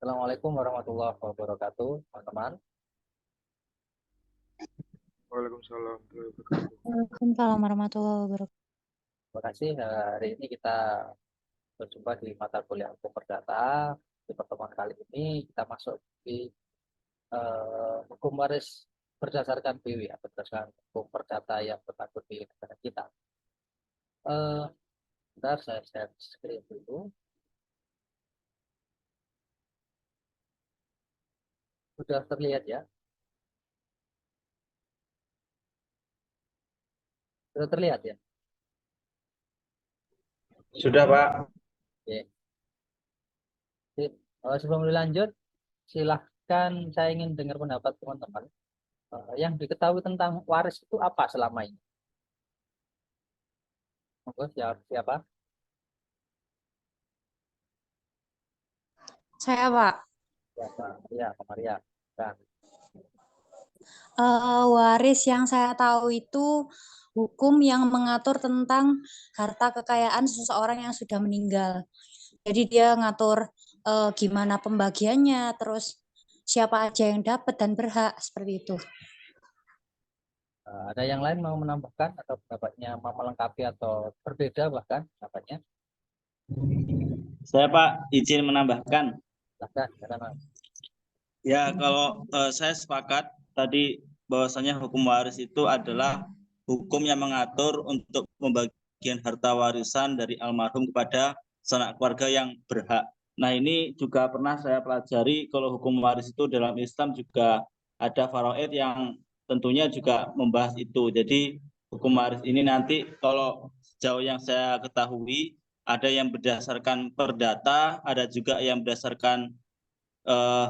Assalamualaikum warahmatullahi wabarakatuh, teman-teman. Waalaikumsalam warahmatullahi wabarakatuh. Waalaikumsalam warahmatullahi wabarakatuh. Terima kasih. Hari ini kita berjumpa di mata kuliah hukum perdata. Di pertemuan kali ini kita masuk di hukum waris berdasarkan BW, atau berdasarkan hukum perdata yang berlaku di negara kita. Bentar, saya share screen dulu. Sudah terlihat ya? Sudah terlihat ya? Sudah, Pak. Oke. Sebelum dilanjut, silahkan, saya ingin dengar pendapat teman-teman. Yang diketahui tentang waris itu apa selama ini? Monggo, siapa? Saya Pak, Siapa? Ya, Pak Maria. Nah, waris yang saya tahu itu hukum yang mengatur tentang harta kekayaan seseorang yang sudah meninggal. Jadi dia ngatur gimana pembagiannya, terus siapa aja yang dapat dan berhak seperti itu. ada yang lain mau menambahkan atau pendapatnya mau melengkapi atau berbeda bahkan pendapatnya? Saya Pak izin menambahkan. Silahkan, karena Ya kalau saya sepakat tadi bahwasanya hukum waris itu adalah hukum yang mengatur untuk pembagian harta warisan dari almarhum kepada sanak keluarga yang berhak. Nah ini juga pernah saya pelajari kalau hukum waris itu dalam Islam juga ada faraid yang tentunya juga membahas itu. Jadi hukum waris ini nanti kalau sejauh yang saya ketahui ada yang berdasarkan perdata, ada juga yang berdasarkan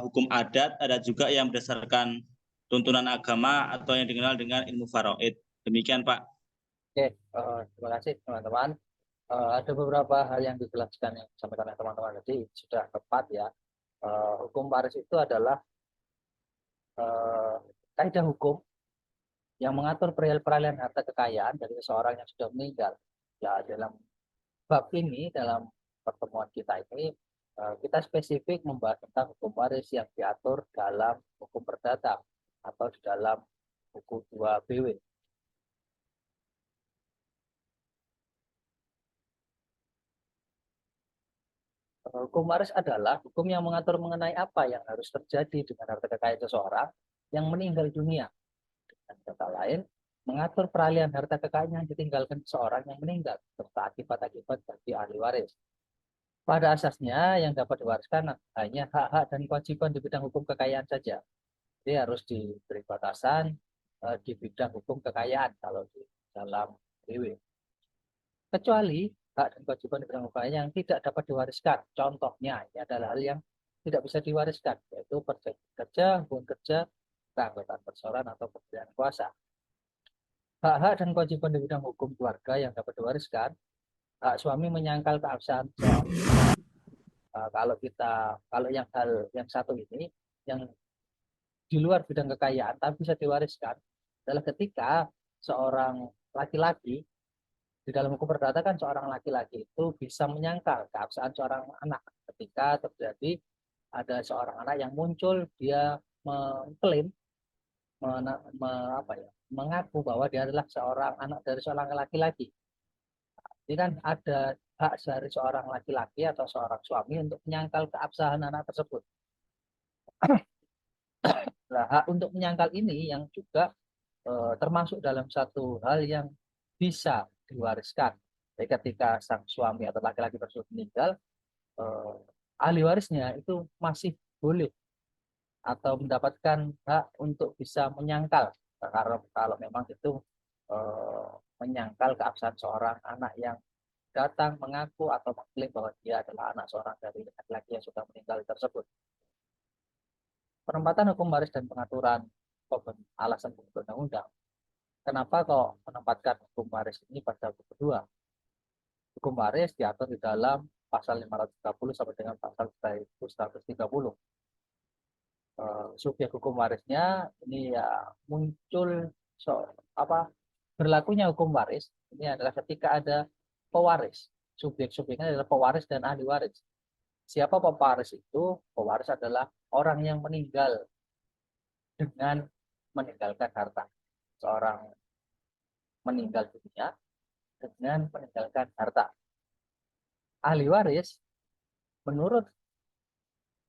hukum adat, ada juga yang berdasarkan tuntunan agama atau yang dikenal dengan ilmu faraid. Demikian Pak. oke, terima kasih teman-teman. Ada beberapa hal yang dijelaskan yang disampaikan oleh teman-teman tadi sudah tepat ya. Hukum waris itu adalah kaidah hukum yang mengatur peralihan harta kekayaan dari seseorang yang sudah meninggal. Ya, dalam bab ini, dalam pertemuan kita ini, kita spesifik membahas tentang hukum waris yang diatur dalam hukum perdata atau di dalam buku 2 BW. Hukum waris adalah hukum yang mengatur mengenai apa yang harus terjadi dengan harta kekayaan seseorang yang meninggal dunia. Dengan kata lain, mengatur peralihan harta kekayaan yang ditinggalkan seseorang yang meninggal serta akibat-akibat bagi ahli waris. Pada asasnya yang dapat diwariskan hanya hak-hak dan kewajiban di bidang hukum kekayaan saja. Jadi harus diberi batasan di bidang hukum kekayaan kalau di dalam BW. Kecuali hak dan kewajiban di bidang hukum kekayaan yang tidak dapat diwariskan. Contohnya ini adalah hal yang tidak bisa diwariskan, yaitu perjanjian kerja, hubungan kerja, keanggotaan perseorangan atau pemberian kuasa. Hak-hak dan kewajiban di bidang hukum keluarga yang dapat diwariskan, hak suami menyangkal keabsahan seorang. Kalau yang hal yang satu ini yang di luar bidang kekayaan tapi bisa diwariskan adalah ketika seorang laki-laki, di dalam hukum perdata kan seorang laki-laki itu bisa menyangkal keabsahan seorang anak ketika terjadi ada seorang anak yang muncul, dia mengklaim mengaku bahwa dia adalah seorang anak dari seorang laki-laki. Ini kan ada hak dari seorang laki-laki atau seorang suami untuk menyangkal keabsahan anak tersebut. Nah, hak untuk menyangkal ini yang juga termasuk dalam satu hal yang bisa diwariskan. Jadi ketika sang suami atau laki-laki tersebut meninggal, ahli warisnya itu masih boleh atau mendapatkan hak untuk bisa menyangkal. Karena kalau memang itu menyangkal keabsahan seorang anak yang datang mengaku atau mengklaim bahwa dia adalah anak seorang dari laki-laki yang sudah meninggal tersebut. Penempatan hukum waris dan pengaturan alasan pembentuk undang-undang. Kenapa kok menempatkan hukum waris ini pada buku kedua? Hukum waris diatur di dalam pasal 530 sampai dengan pasal 1130. Subjek hukum warisnya ini ya muncul berlakunya hukum waris ini adalah ketika ada pewaris. Subjek-subjeknya adalah pewaris dan ahli waris. Siapa pewaris itu? Pewaris adalah orang yang meninggal dengan meninggalkan harta. Seorang meninggal dunia dengan meninggalkan harta. Ahli waris menurut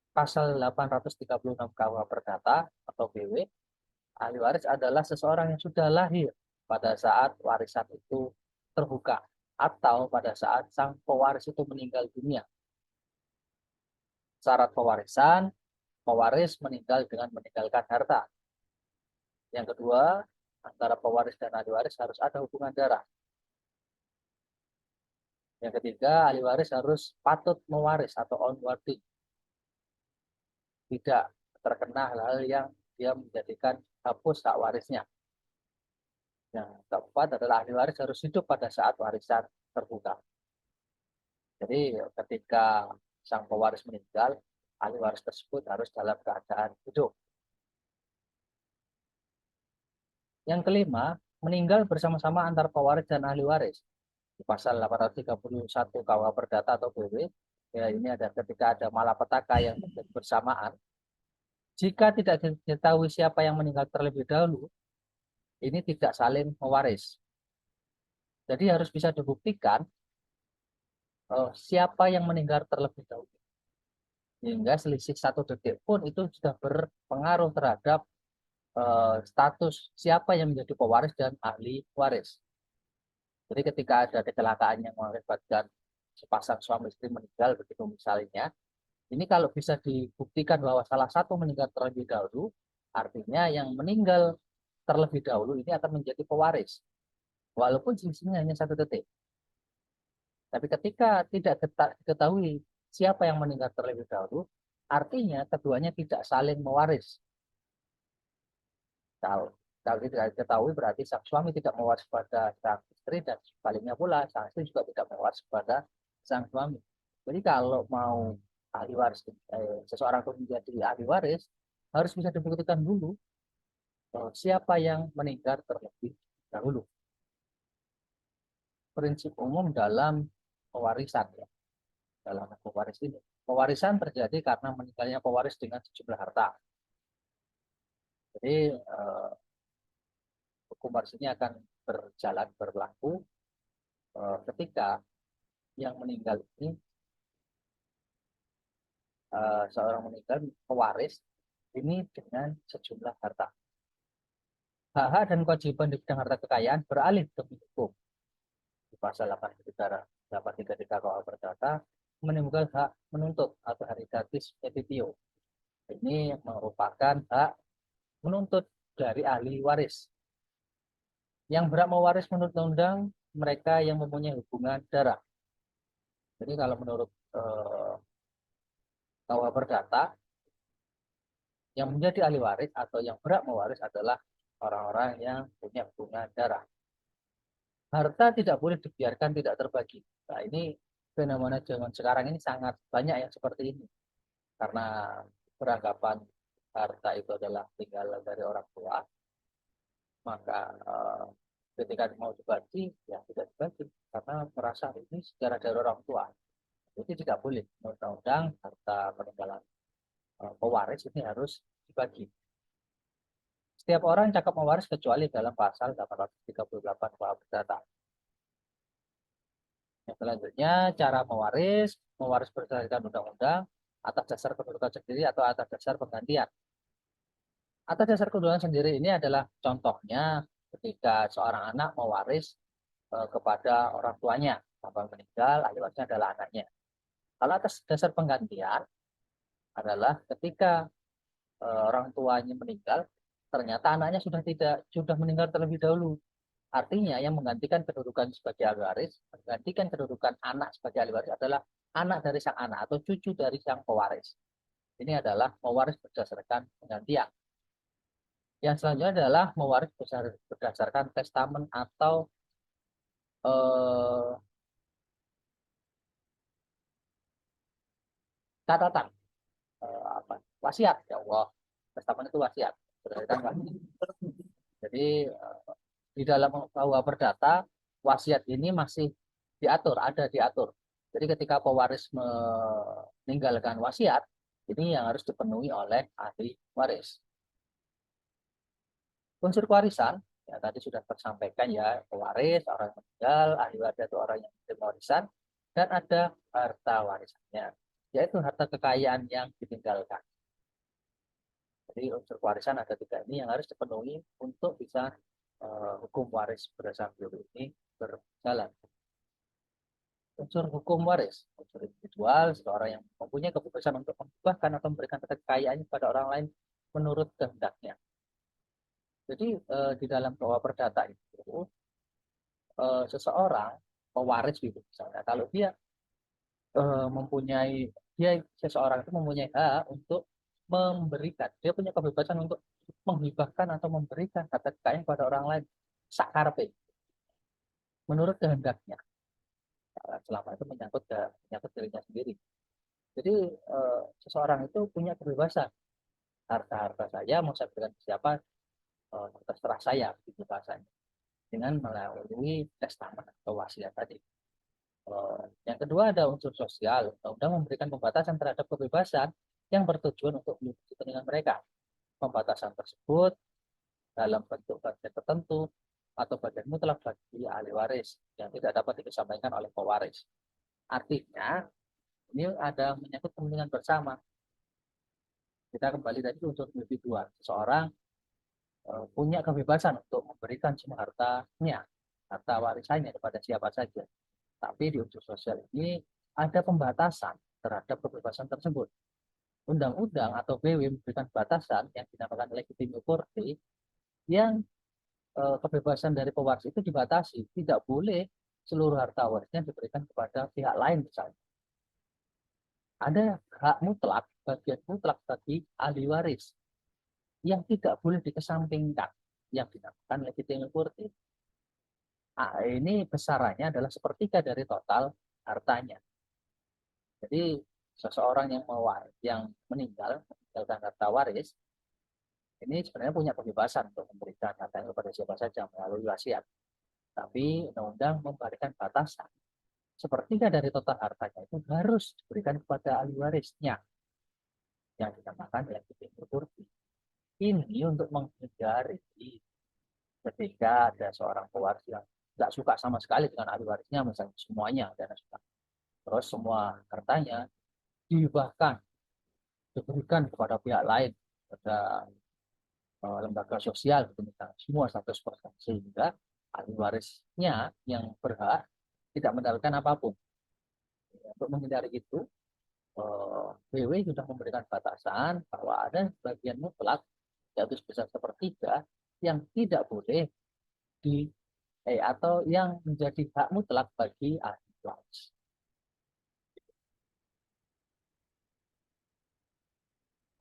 pasal 836 KUH Perdata atau BW, ahli waris adalah seseorang yang sudah lahir pada saat warisan itu terbuka atau pada saat sang pewaris itu meninggal dunia. Syarat pewarisan, pewaris meninggal dengan meninggalkan harta. Yang kedua, antara pewaris dan ahli waris harus ada hubungan darah. Yang ketiga, ahli waris harus patut mewaris atau onwarding. Tidak terkena hal-hal yang dia menjadikan hapus hak warisnya. Yang keempat adalah ahli waris harus hidup pada saat warisan terbuka. Jadi ketika sang pewaris meninggal, ahli waris tersebut harus dalam keadaan hidup. Yang kelima, meninggal bersama-sama antar pewaris dan ahli waris. Di pasal 831 KUH Perdata atau BW, ya ini ada ketika ada malapetaka yang terjadi bersamaan. Jika tidak diketahui siapa yang meninggal terlebih dahulu, ini tidak saling mewaris. Jadi harus bisa dibuktikan siapa yang meninggal terlebih dahulu. Hingga selisih 1 detik pun itu sudah berpengaruh terhadap status siapa yang menjadi pewaris dan ahli waris. Jadi ketika ada kecelakaan yang mengakibatkan sepasang suami istri meninggal, begitu misalnya, ini kalau bisa dibuktikan bahwa salah satu meninggal terlebih dahulu, artinya yang meninggal terlebih dahulu ini akan menjadi pewaris, walaupun selisihnya hanya 1 detik. Tapi ketika tidak diketahui siapa yang meninggal terlebih dahulu, artinya keduanya tidak saling mewaris. Kalau tidak diketahui berarti sang suami tidak mewaris pada sang istri dan sebaliknya pula sang istri juga tidak mewaris pada sang suami. Jadi kalau mau ahli waris seseorang itu menjadi ahli waris harus bisa dibuktikan dulu siapa yang meninggal terlebih dahulu. Prinsip umum dalam pewarisan ya. Dalam pewaris ini, pewarisan terjadi karena meninggalnya pewaris dengan sejumlah harta. Jadi hukum waris ini akan berlaku ketika yang meninggal ini seorang meninggal pewaris ini dengan sejumlah harta. Hak-hak dan kewajiban di bidang harta kekayaan beralih ke hukum. Di pasal 833 KUH Perdata menimbulkan hak menuntut atau heritatis petitio. Ini merupakan hak menuntut dari ahli waris. Yang berhak mewaris menurut undang-undang mereka yang mempunyai hubungan darah. Jadi kalau menurut KUH Perdata, yang menjadi ahli waris atau yang berhak mewaris adalah orang-orang yang punya hubungan darah. Harta tidak boleh dibiarkan tidak terbagi. Nah ini fenomena zaman sekarang ini sangat banyak yang seperti ini. Karena beranggapan harta itu adalah tinggalan dari orang tua, maka ketika mau dibagi, ya tidak dibagi. Karena merasa ini sejarah dari orang tua. Itu tidak boleh. Undang-undang harta peninggalan pewaris ini harus dibagi. Setiap orang cakap mewaris kecuali dalam pasal 838 KUH Perdata. Yang selanjutnya, cara mewaris berdasarkan undang-undang atas dasar kedudukan sendiri atau atas dasar penggantian. Atas dasar kedudukan sendiri ini adalah contohnya ketika seorang anak mewaris kepada orang tuanya, sampai meninggal, ahli warisnya adalah anaknya. Kalau atas dasar penggantian adalah ketika orang tuanya meninggal, ternyata anaknya sudah meninggal terlebih dahulu. Artinya yang menggantikan kedudukan sebagai ahli waris, menggantikan kedudukan anak sebagai ahli waris adalah anak dari sang anak atau cucu dari sang pewaris. Ini adalah mewaris berdasarkan penggantian. Yang selanjutnya adalah mewaris berdasarkan testamen atau catatan wasiat, ya Allah. Testamen itu wasiat. Jadi di dalam KUH Perdata wasiat ini masih diatur, ada diatur. Jadi ketika pewaris meninggalkan wasiat, ini yang harus dipenuhi oleh ahli waris. Unsur kewarisan, ya tadi sudah tersampaikan ya, pewaris, orang yang meninggal, ahli waris itu orang yang menerima warisan, dan ada harta warisannya, yaitu harta kekayaan yang ditinggalkan. Jadi unsur kewarisan ada 3 ini yang harus dipenuhi untuk bisa hukum waris berdasarkan teori ini berjalan. Unsur hukum waris, unsur individual, seseorang yang mempunyai kebebasan untuk mengubahkan atau memberikan kekayaannya kepada orang lain menurut kehendaknya. Jadi di dalam bahwa perdata itu seseorang pewaris gitu misalnya, kalau dia seseorang itu mempunyai hak untuk memberikan, dia punya kebebasan untuk menghibahkan atau memberikan harta kekayaan kepada orang lain sakarpe menurut kehendaknya. Selama itu menyangkut dirinya sendiri. Jadi seseorang itu punya kebebasan, harta-harta saya mau saya berikan ke siapa, terserah saya, begitu bahasanya, dengan melalui testament atau wasiat tadi. Yang kedua ada unsur sosial. Undang-undang memberikan pembatasan terhadap kebebasan yang bertujuan untuk melindungi kepentingan mereka. Pembatasan tersebut dalam bentuk bagian tertentu atau bagian mutlak bagi ahli waris yang tidak dapat disampaikan oleh pewaris. Artinya ini ada menyangkut kepentingan bersama. Kita kembali tadi unsur individual. Seseorang punya kebebasan untuk memberikan semua hartanya, harta warisannya kepada siapa saja. Tapi di unsur sosial ini ada pembatasan terhadap kebebasan tersebut. Undang-undang atau BW memberikan batasan yang dinamakan legitimate property yang kebebasan dari pewaris itu dibatasi. Tidak boleh seluruh harta warisnya diberikan kepada pihak lain misalnya. Ada hak mutlak, bagian mutlak bagi ahli waris yang tidak boleh dikesampingkan, yang dinamakan legitimate property. Ini besarannya adalah sepertiga dari total hartanya. Jadi seseorang yang meninggalkan harta waris ini sebenarnya punya kebebasan untuk memberikan hartanya kepada siapa saja melalui wasiat. Tapi undang-undang memberikan batasan. Sepertiga dari total hartanya itu harus diberikan kepada ahli warisnya yang dinamakan legitimate property. Ini untuk menghindari ketika ada seorang pewaris yang nggak suka sama sekali dengan ahli warisnya, misalnya semuanya dan terus semua hartanya dihibahkan, diberikan kepada pihak lain, pada lembaga sosial, misalnya semua 100%, sehingga ahli warisnya yang berhak tidak mendapatkan apapun. Untuk menghindari itu, BW sudah memberikan batasan bahwa ada bagian mutlak, yaitu sebesar sepertiga, yang tidak boleh atau yang menjadi hak mutlak bagi ahli waris.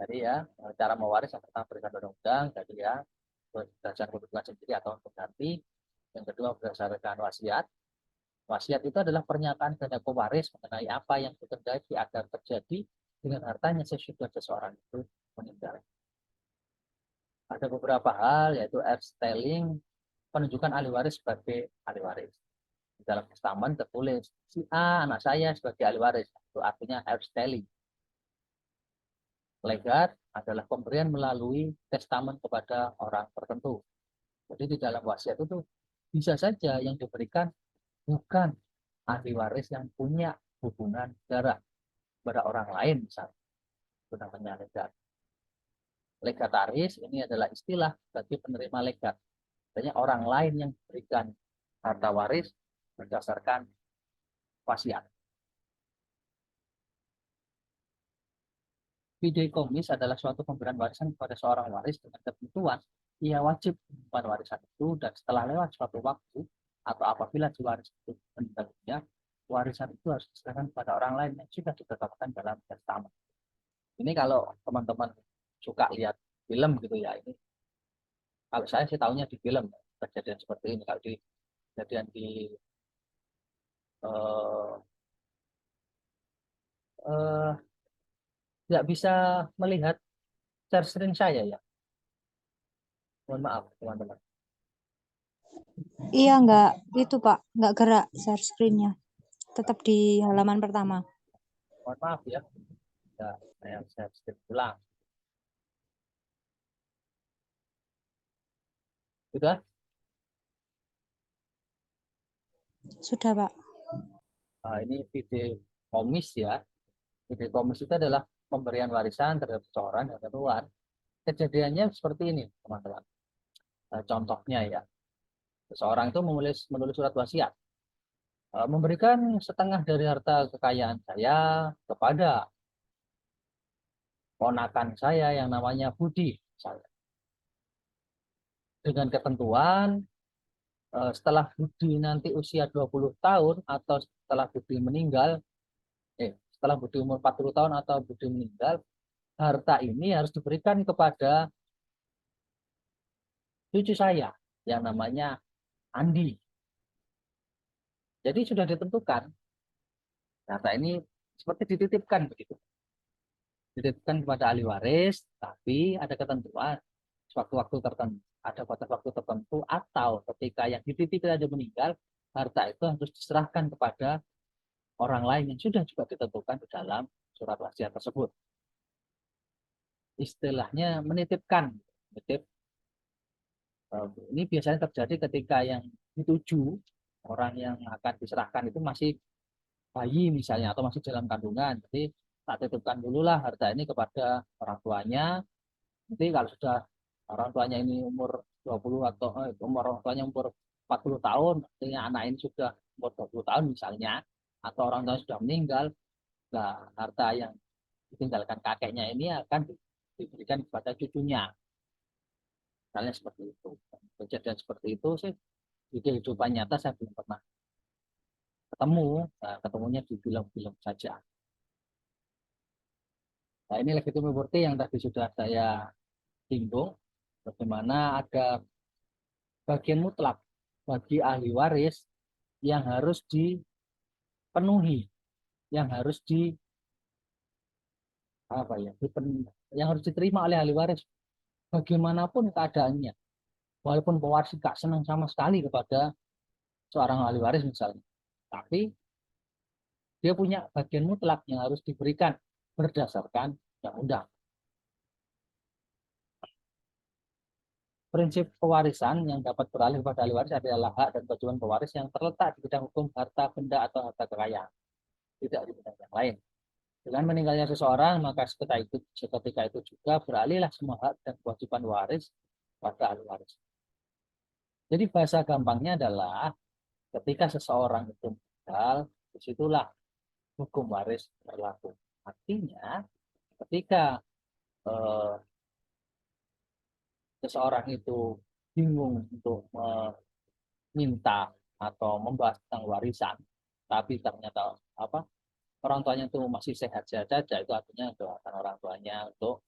Jadi ya, cara mewaris yang pertama berdasarkan undang-undang, jadi ya, berdasarkan kebutuhan sendiri atau pengganti. Yang kedua berdasarkan wasiat. Wasiat itu adalah pernyataan kepada pewaris mengenai apa yang terjadi agar terjadi dengan hartanya sesudah seseorang itu meninggal. Ada beberapa hal, yaitu ersteling, penunjukan ahli waris sebagai ahli waris. Di dalam testament tertulis si A anak saya sebagai ahli waris, itu artinya ersteling. Legat adalah pemberian melalui testament kepada orang tertentu. Jadi di dalam wasiat itu bisa saja yang diberikan bukan ahli waris yang punya hubungan darah pada orang lain misalnya. Itu namanya legat. Legataris ini adalah istilah bagi penerima legat. Artinya orang lain yang diberikan harta waris berdasarkan wasiat. Fideikommis adalah suatu pemberian warisan kepada seorang waris dengan ketentuan ia wajib menyimpan warisan itu, dan setelah lewat suatu waktu atau apabila si waris itu meninggal dunia, warisan itu harus diserahkan kepada orang lain yang sudah ditetapkan dalam testament. Ini kalau teman-teman suka lihat film gitu ya, ini kalau saya sih tahunya di film kejadian seperti ini. Kalau di kejadian di nggak bisa melihat share screen saya ya. Mohon maaf teman-teman. Iya, nggak gerak share screen-nya. tetap di halaman pertama. Mohon maaf ya. Ya, saya skip ulang. Sudah? Sudah, Pak. Nah, ini fideikommis ya. Fideikommis itu adalah pemberian warisan terhadap seseorang yang keluar. Kejadiannya seperti ini, teman-teman. Contohnya ya, seseorang itu menulis surat wasiat, memberikan setengah dari harta kekayaan saya kepada ponakan saya yang namanya Budi, misalnya. Dengan ketentuan setelah Budi nanti usia 20 tahun atau setelah Budi meninggal, setelah Budi umur 40 tahun atau Budi meninggal, harta ini harus diberikan kepada cucu saya yang namanya Andi. Jadi sudah ditentukan harta ini seperti dititipkan begitu. Dititipkan kepada ahli waris, tapi ada ketentuan waktu-waktu tertentu, ada batas waktu tertentu, atau ketika yang dititipkan ada meninggal, harta itu harus diserahkan kepada orang lain yang sudah juga ditentukan di dalam surat wasiat tersebut. Istilahnya menitipkan. Ini biasanya terjadi ketika yang dituju, orang yang akan diserahkan itu masih bayi misalnya, atau masih dalam kandungan. Jadi tak titipkan dulu lah harta ini kepada orang tuanya. Nanti kalau sudah orang tuanya ini umur 20 atau orang tuanya umur 40 tahun, artinya anak ini sudah umur 20 tahun misalnya, atau orang tuanya sudah meninggal, nah harta yang ditinggalkan kakeknya ini akan diberikan kepada cucunya. Misalnya seperti itu. Kejadian seperti itu sih di kehidupan nyata saya belum pernah ketemu. Nah, ketemunya di film-film saja. Nah, ini legitimate property yang tadi sudah saya singgung, bagaimana ada bagian mutlak bagi ahli waris yang harus dipenuhi, yang harus yang harus diterima oleh ahli waris bagaimanapun keadaannya. Walaupun pewaris gak senang sama sekali kepada seorang ahli waris misalnya, tapi dia punya bagian mutlak yang harus diberikan berdasarkan undang-undang. Prinsip pewarisan yang dapat beralih kepada ahli waris adalah hak dan kewajiban pewaris yang terletak di bidang hukum harta benda atau harta kekayaan, tidak di bidang yang lain. Dengan meninggalnya seseorang, maka seketika itu juga beralihlah semua hak dan kewajiban waris pada ahli waris. Jadi bahasa gampangnya adalah ketika seseorang itu meninggal, disitulah hukum waris berlaku. Artinya ketika seseorang itu bingung untuk meminta atau membahas tentang warisan, tapi ternyata orang tuanya itu masih sehat saja, itu artinya doakan orang tuanya untuk